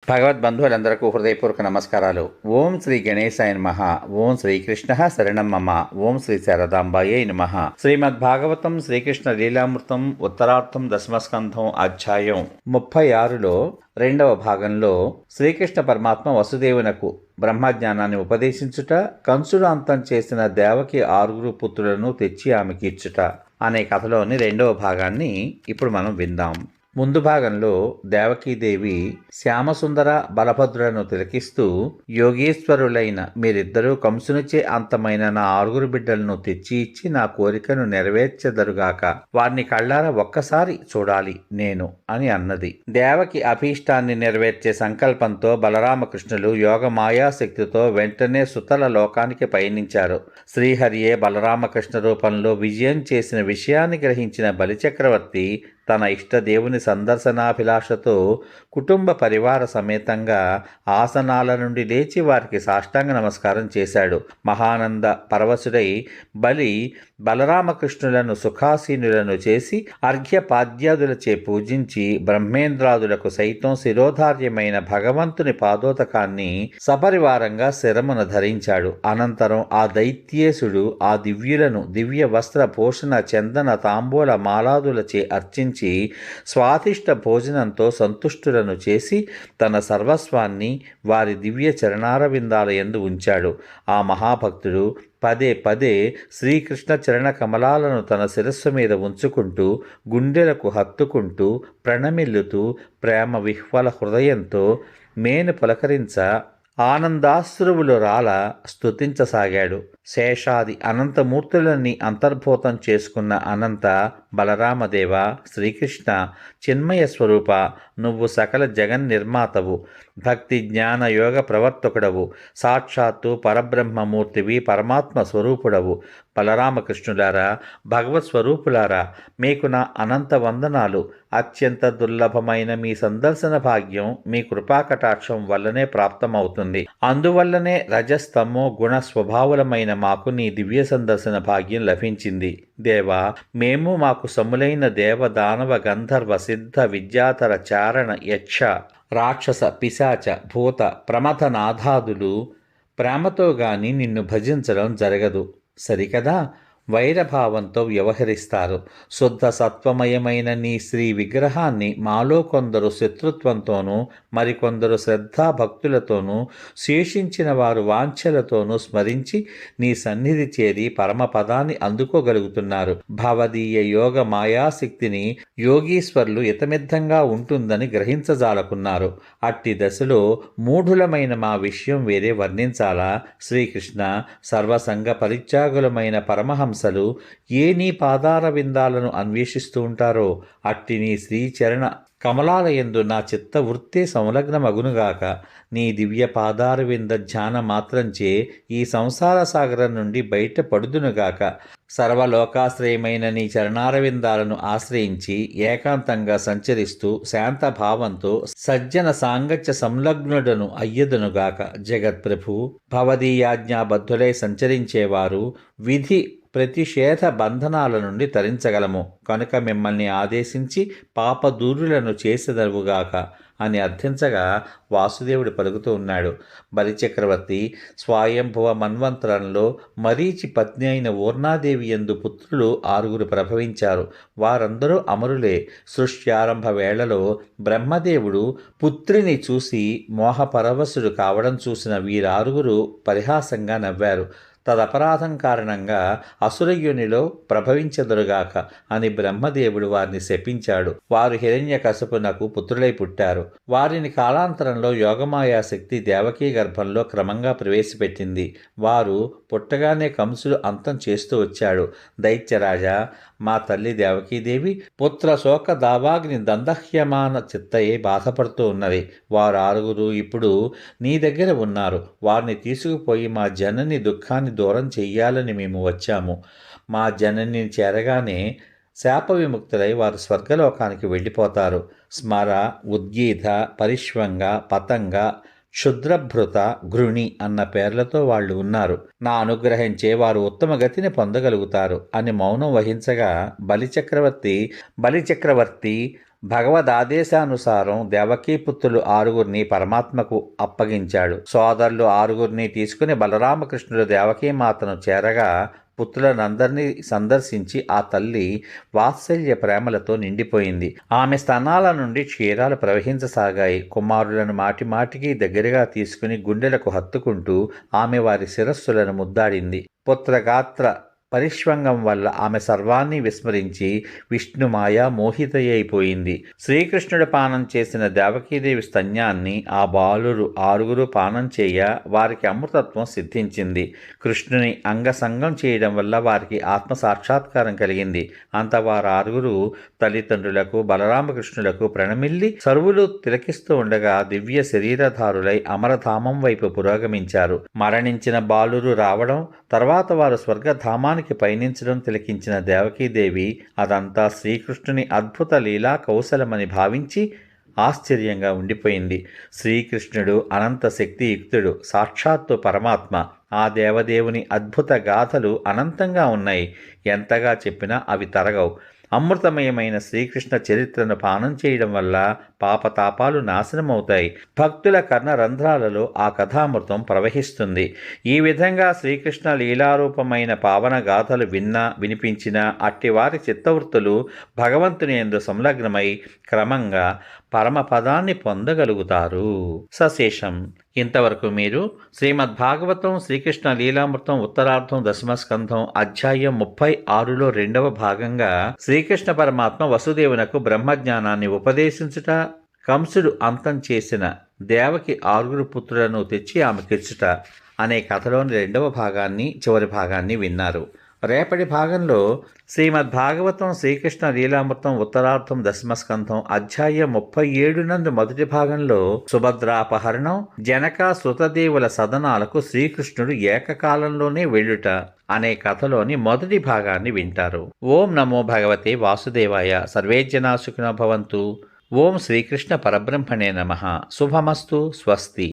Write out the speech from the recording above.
భగవద్బంధువులందరకు హృదయపూర్వక నమస్కారాలు. ఓం శ్రీ గణేశాయ నమః. ఓం శ్రీకృష్ణ శరణం మమ. ఓం శ్రీ శారదాంబాయే నమః. శ్రీమద్భాగవతం శ్రీకృష్ణ లీలామృతం ఉత్తరార్థం దశమస్కంధం అధ్యాయం 36లో రెండవ భాగంలో శ్రీకృష్ణ పరమాత్మ వసుదేవునకు బ్రహ్మజ్ఞానాన్ని ఉపదేశించుట, కంసుడు అంతం చేసిన దేవకి 6 పుత్రులను తెచ్చి ఆమెకి ఇచ్చుట అనే కథలోని రెండవ భాగాన్ని ఇప్పుడు మనం విందాం. ముందు భాగంలో దేవకీదేవి శ్యామసుందర బలభద్రులను తిలకిస్తూ, యోగేశ్వరులైన మీరిద్దరూ కంసునిచే అంతమైన నా 6 బిడ్డలను తెచ్చి ఇచ్చి నా కోరికను నెరవేర్చెదరుగాక. వారిని కళ్ళారా ఒక్కసారి చూడాలి నేను అని అన్నది. దేవకి అభీష్టాన్ని నెరవేర్చే సంకల్పంతో బలరామకృష్ణులు యోగ మాయాశక్తితో వెంటనే సుతల లోకానికి పయనించారు. శ్రీహరియే బలరామకృష్ణ రూపంలో విజయం చేసిన విషయాన్ని గ్రహించిన బలిచక్రవర్తి తన ఇష్టదేవుని సందర్శనాభిలాషతో కుటుంబ పరివార సమేతంగా ఆసనాల నుండి లేచి వారికి సాష్టాంగ నమస్కారం చేశాడు. మహానంద పరవశుడై బలి బలరామకృష్ణులను సుఖాసీనులను చేసి అర్ఘ్యపాద్యాదులచే పూజించి బ్రహ్మేంద్రాదులకు సైతం శిరోధార్యమైన భగవంతుని పాదోదకాన్ని సపరివారంగా శిరమున ధరించాడు. అనంతరం ఆ దైత్యేశుడు ఆ దివ్యులను దివ్య వస్త్ర భూషణ చందన తాంబూల మాలాదులచే అర్చించి స్వాదిష్ట భోజనంతో సంతుష్టులను చేసి తన సర్వస్వాన్ని వారి దివ్య చరణారవిందాల యందు ఉంచాడు. ఆ మహాభక్తుడు పదే పదే శ్రీకృష్ణ చరణ కమలాలను తన శిరస్సు మీద ఉంచుకుంటూ, గుండెలకు హత్తుకుంటూ, ప్రణమిల్లుతూ, ప్రేమ విహ్వల హృదయంతో మేను పులకరించ ఆనందాశ్రువులు రాల స్తుతించసాగాడు. శేషాది అనంతమూర్తులన్నీ అంతర్భూతం చేసుకున్న అనంత బలరామదేవ, శ్రీకృష్ణ చిన్మయ స్వరూప, నువ్వు సకల జగన్నిర్మాతవు, భక్తి జ్ఞాన యోగ ప్రవర్తకుడవు, సాక్షాత్తు పరబ్రహ్మమూర్తివి, పరమాత్మ స్వరూపుడవు. బలరామకృష్ణులారా, భగవత్ స్వరూపులారా, మీకు నా అనంత వందనాలు. అత్యంత దుర్లభమైన మీ సందర్శన భాగ్యం మీ కృపాకటాక్షం వల్లనే ప్రాప్తమవుతుంది. అందువల్లనే రజస్తమో గుణ స్వభావులమైన మాకు నీ దివ్య సందర్శన భాగ్యం లభించింది. దేవా, మేము మాకు సములైన దేవ దానవ గంధర్వ సిద్ధ విద్యాధర చారణ యక్ష రాక్షస పిశాచ భూత ప్రమథనాథాదులు ప్రేమతో గాని నిన్ను భజించడం జరగదు సరికదా. వైరభావంతో వ్యవహరిస్తారు. శుద్ధ సత్వమయమైన నీ శ్రీ విగ్రహాన్ని మాలో కొందరు శత్రుత్వంతోనూ, మరికొందరు శ్రద్ధాభక్తులతోనూ, శేషించిన వారు వాంఛలతోనూ స్మరించి నీ సన్నిధి చేరి పరమపదాన్ని అందుకోగలుగుతున్నారు. భవదీయ యోగ మాయాశక్తిని యోగీశ్వర్లు ఇతమిద్ధంగా ఉంటుందని గ్రహించజాలకున్నారు. అట్టి దశలో మూఢులమైన మా విషయం వేరే వర్ణించాలా? శ్రీకృష్ణ, సర్వసంగ పరిత్యాగులమైన పరమహంస ఏ నీ పాదార విందాలను అన్వేషిస్తూ ఉంటారో అట్టి నీ శ్రీచరణ కమలాలయందు నా చిత్తవృత్తే సంలగ్నమగునుగాక. నీ దివ్య పాదార వింద ధ్యాన మాత్రంచే ఈ సంసార సాగరం నుండి బయటపడుదునుగాక. సర్వలోకాశ్రయమైన నీ చరణారవిందాలను ఆశ్రయించి ఏకాంతంగా సంచరిస్తూ శాంతభావంతో సజ్జన సాంగత్య సంలగ్నుడను అయ్యదునుగాక. జగత్ప్రభు, భవదీయాజ్ఞాబద్ధులై సంచరించేవారు విధి ప్రతిషేధ బంధనాల నుండి తరించగలము కనుక మిమ్మల్ని ఆదేశించి పాపదూరులను చేసెదరుగాక అని అర్థించగా వాసుదేవుడు పలుకుతూ ఉన్నాడు. బలిచక్రవర్తి స్వయంభువ మన్వంతరంలో మరీచి పత్ని అయిన ఊర్ణాదేవి యందు పుత్రులు 6 ప్రభవించారు. వారందరూ అమరులే. సృష్ట్యారంభ వేళలో బ్రహ్మదేవుడు పుత్రిని చూసి మోహపరవశుడు కావడం చూసిన వీరారుగురు పరిహాసంగా నవ్వారు. తదపరాధం కారణంగా అసురయునిలో ప్రభవించెదరుగాక అని బ్రహ్మదేవుడు వారిని శపించాడు. వారు హిరణ్యకశపునకు పుత్రులై పుట్టారు. వారిని కాలాంతరంలో యోగమాయాశక్తి దేవకీ గర్భంలో క్రమంగా ప్రవేశపెట్టింది. వారు పుట్టగానే కంసుడు అంతం చేస్తూ వచ్చాడు. దైత్యరాజా, మా తల్లి దేవకీదేవి పుత్ర శోక దావాగ్ని దందహ్యమాన చిత్తయే బాధపడుతూ ఉన్నది. వారు 6 ఇప్పుడు నీ దగ్గర ఉన్నారు. వారిని తీసుకుపోయి మా జనని దుఃఖాన్ని దూరం చెయ్యాలని మేము వచ్చాము. మా జనని చేరగానే శాప విముక్తులై వారు స్వర్గలోకానికి వెళ్ళిపోతారు. స్మర, ఉద్గీత, పరిష్వంగ, పతంగ, క్షుద్రభృత, ఘృణి అన్న పేర్లతో వాళ్ళు ఉన్నారు. నా అనుగ్రహించే వారు ఉత్తమ గతిని పొందగలుగుతారు అని మౌనం వహించగా బలిచక్రవర్తి భగవదాదేశానుసారం దేవకీపుత్రులు 6 పరమాత్మకు అప్పగించాడు. సోదరులు 6 తీసుకుని బలరామకృష్ణుడు దేవకీమాతను చేరగా పుత్రులనందరినీ సందర్శించి ఆ తల్లి వాత్సల్య ప్రేమలతో నిండిపోయింది. ఆమె స్తనాల నుండి క్షీరాలు ప్రవహించసాగాయి. కుమారులను మాటిమాటికి దగ్గరగా తీసుకుని గుండెలకు హత్తుకుంటూ ఆమె వారి శిరస్సులను ముద్దాడింది. పుత్రగాత్ర పరిష్వంగం వల్ల ఆమె సర్వాన్ని విస్మరించి విష్ణుమాయ మోహితయైపోయింది. శ్రీకృష్ణుడు పానం చేసిన దేవకీదేవి స్తన్యాన్ని ఆ బాలురు 6 పానం చేయ వారికి అమృతత్వం సిద్ధించింది. కృష్ణుని అంగసంగం చేయడం వల్ల వారికి ఆత్మసాక్షాత్కారం కలిగింది. అంత వారు 6 తల్లిదండ్రులకు బలరామకృష్ణులకు ప్రణమిల్లి సర్వులు తిలకిస్తూ ఉండగా దివ్య శరీరధారులై అమరధామం వైపు పురోగమించారు. మరణించిన బాలురు రావడం, తర్వాత వారు స్వర్గధామానికి పయనించడం తిలకించిన దేవకీదేవి అదంతా శ్రీకృష్ణుని అద్భుత లీలా కౌశలమని భావించి ఆశ్చర్యంగా ఉండిపోయింది. శ్రీకృష్ణుడు అనంత శక్తియుక్తుడు, సాక్షాత్తు పరమాత్మ. ఆ దేవదేవుని అద్భుత గాథలు అనంతంగా ఉన్నాయి. ఎంతగా చెప్పినా అవి తరగవు. అమృతమయమైన శ్రీకృష్ణ చరిత్రను పానం చేయడం వల్ల పాపతాపాలు నాశనమవుతాయి. భక్తుల కర్ణరంధ్రాలలో ఆ కథామృతం ప్రవహిస్తుంది. ఈ విధంగా శ్రీకృష్ణ లీలారూపమైన పావన గాథలు వినిపించిన అట్టివారి చిత్తవృత్తులు భగవంతుని యందు సంలగ్నమై క్రమంగా పరమపదాన్ని పొందగలుగుతారు. సశేషం. ఇంతవరకు మీరు శ్రీమద్భాగవతం శ్రీకృష్ణ లీలామృతం ఉత్తరార్థం 10వ స్కంధం అధ్యాయం 36లో 2వ భాగంగా శ్రీకృష్ణ పరమాత్మ వసుదేవునకు బ్రహ్మజ్ఞానాన్ని ఉపదేశించుట, కంసుడు అంతం చేసిన దేవకి 6 పుత్రులను తెచ్చి ఆమెకిచ్చుట అనే కథలోని 2వ భాగాన్ని, చివరి భాగాన్ని విన్నారు. రేపటి భాగంలో శ్రీమద్భాగవతం శ్రీకృష్ణ లీలామృతం ఉత్తరార్థం 10వ స్కంధం అధ్యాయం 37 నందు మొదటి భాగంలో సుభద్రాపహరణం, జనక సుతదేవుల సదనాలకు శ్రీకృష్ణుడు ఏకకాలంలోనే వెళ్ళుట అనే కథలోని మొదటి భాగాన్ని వింటారు. ఓం నమో భగవతే వాసుదేవాయ. సర్వే జనా సుఖినో భవంతు. ఓం శ్రీకృష్ణ పరబ్రహ్మణే నమః. శుభమస్తు. స్వస్తి.